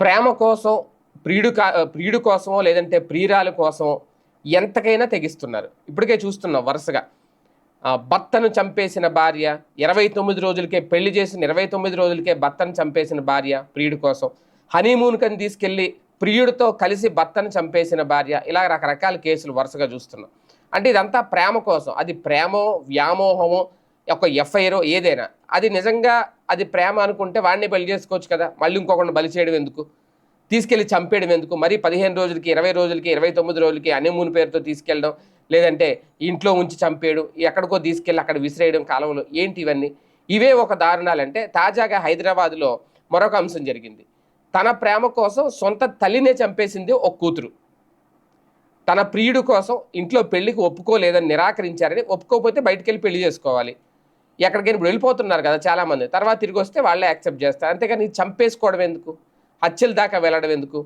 ప్రేమ కోసం ప్రియుడు కోసమో లేదంటే ప్రియురాలు కోసమో ఎంతకైనా తెగిస్తున్నారు. ఇప్పటికే చూస్తున్నాం వరుసగా. భర్తను చంపేసిన భార్య, 29 రోజులకే పెళ్లి చేసిన 29 రోజులకే భర్తను చంపేసిన భార్య ప్రియుడి కోసం, హనీమూన్కని తీసుకెళ్ళి ప్రియుడితో కలిసి భర్తను చంపేసిన భార్య, ఇలా రకరకాల కేసులు వరుసగా చూస్తున్నాం. అంటే ఇదంతా ప్రేమ కోసం. అది ప్రేమో వ్యామోహమో ఒక ఎఫ్ఐఆరో ఏదైనా, అది నిజంగా అది ప్రేమ అనుకుంటే వాడిని బలి చేసుకోవచ్చు కదా. మళ్ళీ ఇంకొకరిని బలి చేయడం ఎందుకు, తీసుకెళ్ళి చంపేయడం ఎందుకు? మరి 15 రోజులకి 20 రోజులకి 29 రోజులకి హనీమూన్ పేరుతో తీసుకెళ్ళడం, లేదంటే ఇంట్లో ఉంచి చంపేయడం, ఎక్కడికో తీసుకెళ్ళి అక్కడ విసిరేయడం కాలువలో, ఏంటి ఇవన్నీ? ఇవే ఒక దారుణాలంటే తాజాగా హైదరాబాద్లో మరొక అంశం జరిగింది. తన ప్రేమ కోసం సొంత తల్లినే చంపేసింది ఒక కూతురు. తన ప్రియుడు కోసం ఇంట్లో పెళ్లికి ఒప్పుకోలేదని నిరాకరించారని, ఒప్పుకోకపోతే బయటికి వెళ్ళి పెళ్లి చేసుకోవాలి, ఎక్కడికైనా ఇప్పుడు వెళ్ళిపోతున్నారు కదా చాలామంది, తర్వాత తిరిగి వస్తే వాళ్ళే యాక్సెప్ట్ చేస్తారు. అంతేగాని చంపేసుకోవడం ఎందుకు, హత్యల దాకా వెళ్ళడం ఎందుకు?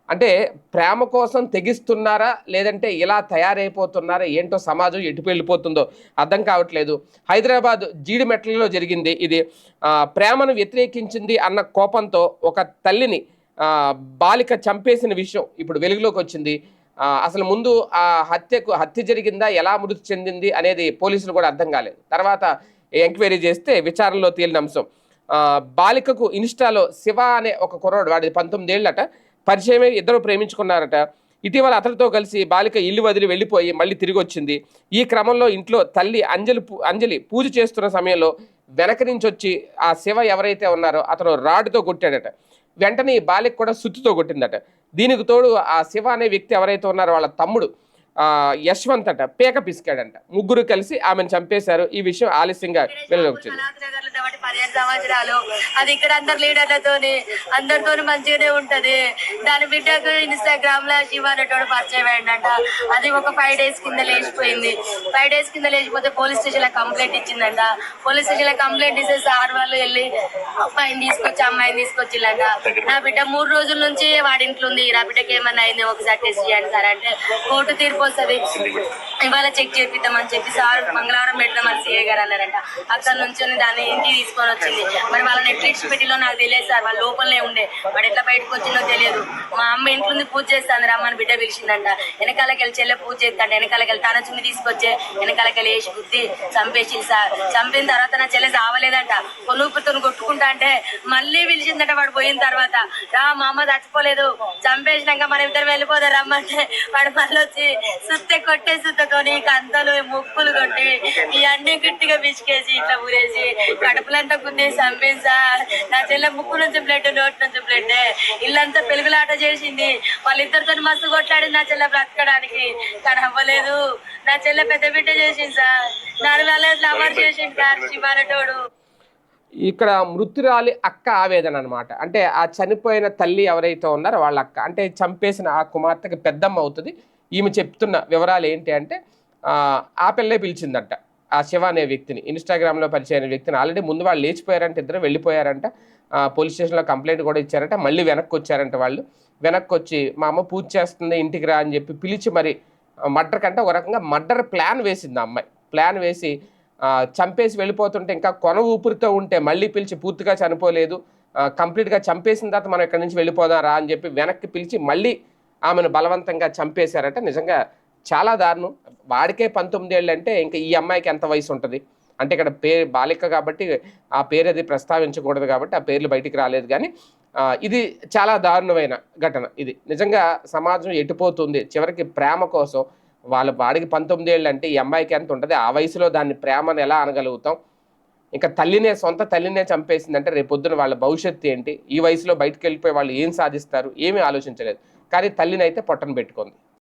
అంటే ప్రేమ కోసం తెగిస్తున్నారా, లేదంటే ఇలా తయారైపోతున్నారా, ఏంటో సమాజం ఎటు వెళ్ళిపోతుందో అర్థం కావట్లేదు. హైదరాబాద్ జీడిమెట్లలో జరిగింది ఇది. ప్రేమను వ్యతిరేకించింది అన్న కోపంతో ఒక తల్లిని బాలిక చంపేసిన విషయం ఇప్పుడు వెలుగులోకి వచ్చింది. అసలు ముందు ఆ హత్య జరిగిందా, ఎలా మృతి చెందింది అనేది పోలీసులు కూడా అర్థం కాలేదు. తర్వాత ఎంక్వైరీ చేస్తే విచారణలో తేలిన అంశం. బాలికకు ఇన్స్టాలో శివ అనే ఒక కుర్రాడు, వాడి 19 ఏళ్ళట, పరిచయమై ఇద్దరు ప్రేమించుకున్నారట. ఇటీవల అతనితో కలిసి బాలిక ఇల్లు వదిలి వెళ్ళిపోయి మళ్ళీ తిరిగి వచ్చింది. ఈ క్రమంలో ఇంట్లో తల్లి అంజలి పూజ చేస్తున్న సమయంలో వెనక నుంచి వచ్చి ఆ శివ ఎవరైతే ఉన్నారో అతను రాడ్తో కొట్టాడట. వెంటనే ఈ బాలిక కూడా సుత్తితో కొట్టిందట. దీనికి తోడు ఆ శివ అనే వ్యక్తి ఎవరైతే ఉన్నారో వాళ్ళ తమ్ముడు యశ్వంత్ అట పేక పిసికాడంట. ముగ్గురు కలిసి ఆమెను చంపేశారు. ఈ విషయం ఆలస్యంగా వెలుగులోకి వచ్చింది. 17 సంవత్సరాలు అది ఇక్కడ అందరు లీడర్లతోని అందరితోని మంచిగానే ఉంటది. దాని బిడ్డకు ఇన్స్టాగ్రామ్ లో శివ అనేటోడు పరిచయం అయ్యిందంట. అది ఒక 5 days కింద లేచిపోయింది. 5 days కింద లేచిపోతే పోలీస్ స్టేషన్ లో కంప్లైంట్ ఇచ్చిందంట. పోలీస్ స్టేషన్ లో కంప్లైంట్ ఇస్తే సార్ వాళ్ళు వెళ్ళి అమ్మాయిని తీసుకొచ్చిల్లంట. నా బిడ్డ 3 రోజుల నుంచి వాడి ఇంట్లో ఉంది, నా బిడ్డకి ఏమన్నా అయింది ఒకసారి టెస్ట్ చేయండి సార్ అంటే, కోర్టు తీర్పు వస్తుంది ఇవాళ చెక్ చేపిద్దామని చెప్పి సార్ మంగళవారం పెట్టినామని సీఏ గారు అన్నారంట. అక్కడ నుంచి దాన్ని ఇంటికి తీసుకొని వచ్చింది. మరి వాళ్ళ నెట్ఫ్లిక్స్ పెట్టిలో నాకు తెలియదు సార్, వాళ్ళ లోపలనే ఉండే, వాడు ఎట్లా బయటకు వచ్చిందో తెలియదు. మా అమ్మ ఇంట్లో పూజ చేస్తాను రమ్మని బిడ్డ పిలిచిందంట. వెనకాలకి వెళ్ళి చెల్లె పూజ చేస్తాంట, వెనకాలకి వెళ్ళి తన చున్ని తీసుకొచ్చే వెనకాలకి వెళ్ళి వేసి బుద్ధి చంపేసి సార్. చంపిన తర్వాత నా చెల్లె చావలేదంట, కొనుక్కుతో కొట్టుకుంటా అంటే మళ్ళీ పిలిచిందట. వాడు పోయిన తర్వాత రా మా అమ్మ చచ్చిపోలేదు, చంపేసినాక మనం ఇద్దరు వెళ్ళిపోదా రమ్మంటే వాడు మళ్ళీ వచ్చి సుత్తె కొట్టే సుత్తతోని కంతలు ముక్కులు కొట్టి ఇవన్నీ గట్టిగా పిసికేసి ఇట్లా ఊరేసి కడుపులంతా గుద్దేసి చంపేసి సార్. నా చెల్లె ముక్కు నుంచి బ్లడ్, నోటి నుంచి బ్లడ్, ఇల్లంతా పెరుగులాట చేసింది. వాళ్ళిద్దరితో మస్తు కొట్లాడింది నా చెల్లె బ్రతకడానికి, కానీ అవ్వలేదు. నా చెల్లె పెద్ద బిడ్డ చేసింది సార్, దాని వల్ల లవర్ చేసింది సార్ శివానటోడు. ఇక్కడ మృతురాలి అక్క ఆవేదన అనమాట. అంటే ఆ చనిపోయిన తల్లి ఎవరైతే ఉన్నారో వాళ్ళ అక్క, అంటే చంపేసిన ఆ కుమార్తెకి పెద్దమ్మ అవుతుంది. ఈమె చెప్తున్న వివరాలు ఏంటి అంటే, ఆ పిల్లే పిలిచిందంట ఆ శివ అనే వ్యక్తిని, ఇన్స్టాగ్రామ్లో పరిచయం అయిన వ్యక్తిని. ఆల్రెడీ ముందు వాళ్ళు లేచిపోయారంట, ఇద్దరు వెళ్ళిపోయారంట. పోలీస్ స్టేషన్లో కంప్లైంట్ కూడా ఇచ్చారంట. మళ్ళీ వెనక్కి వచ్చారంట. వాళ్ళు వెనక్కి వచ్చి మా అమ్మ పూజ చేస్తుంది ఇంటికి రా అని చెప్పి పిలిచి మరి మర్డర్ కంటే ఒక రకంగా మర్డర్ ప్లాన్ వేసింది ఆ అమ్మాయి. ప్లాన్ వేసి చంపేసి వెళ్ళిపోతుంటే ఇంకా కొన ఊపిరితో ఉంటే మళ్ళీ పిలిచి పూర్తిగా చనిపోలేదు, కంప్లీట్గా చంపేసిన తర్వాత మనం ఇక్కడి నుంచి వెళ్ళిపోదాం రా అని చెప్పి వెనక్కి పిలిచి మళ్ళీ ఆమెను బలవంతంగా చంపేశారట. నిజంగా చాలా దారుణం. వాడికే 19 ఏళ్ళు అంటే ఇంకా ఈ అమ్మాయికి ఎంత వయసు ఉంటుంది? అంటే ఇక్కడ బాలిక కాబట్టి ఆ పేరు అది ప్రస్తావించకూడదు కాబట్టి ఆ పేర్లు బయటికి రాలేదు. కానీ ఇది చాలా దారుణమైన ఘటన. ఇది నిజంగా సమాజం ఎటుపోతుంది. చివరికి ప్రేమ కోసం వాడికి 19 ఏళ్ళు అంటే ఈ అమ్మాయికి ఎంత ఉంటుంది? ఆ వయసులో దాన్ని ప్రేమను ఎలా అనగలుగుతాం? ఇంకా సొంత తల్లినే చంపేసిందంటే రేపొద్దున వాళ్ళ భవిష్యత్తు ఏంటి? ఈ వయసులో బయటకు వెళ్ళిపోయి వాళ్ళు ఏం సాధిస్తారు? ఏమీ ఆలోచించలేదు. కానీ తల్లిని అయితే పొట్టను పెట్టుకుంది.